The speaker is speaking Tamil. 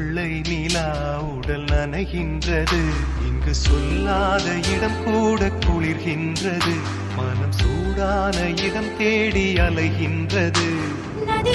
கொள்ளை நிலா உடல் நனைகின்றது. இங்கு சொல்லாத இடம் கூட குளிர்கின்றது. மனம் சூடான இடம் தேடி அலைகின்றது. நதி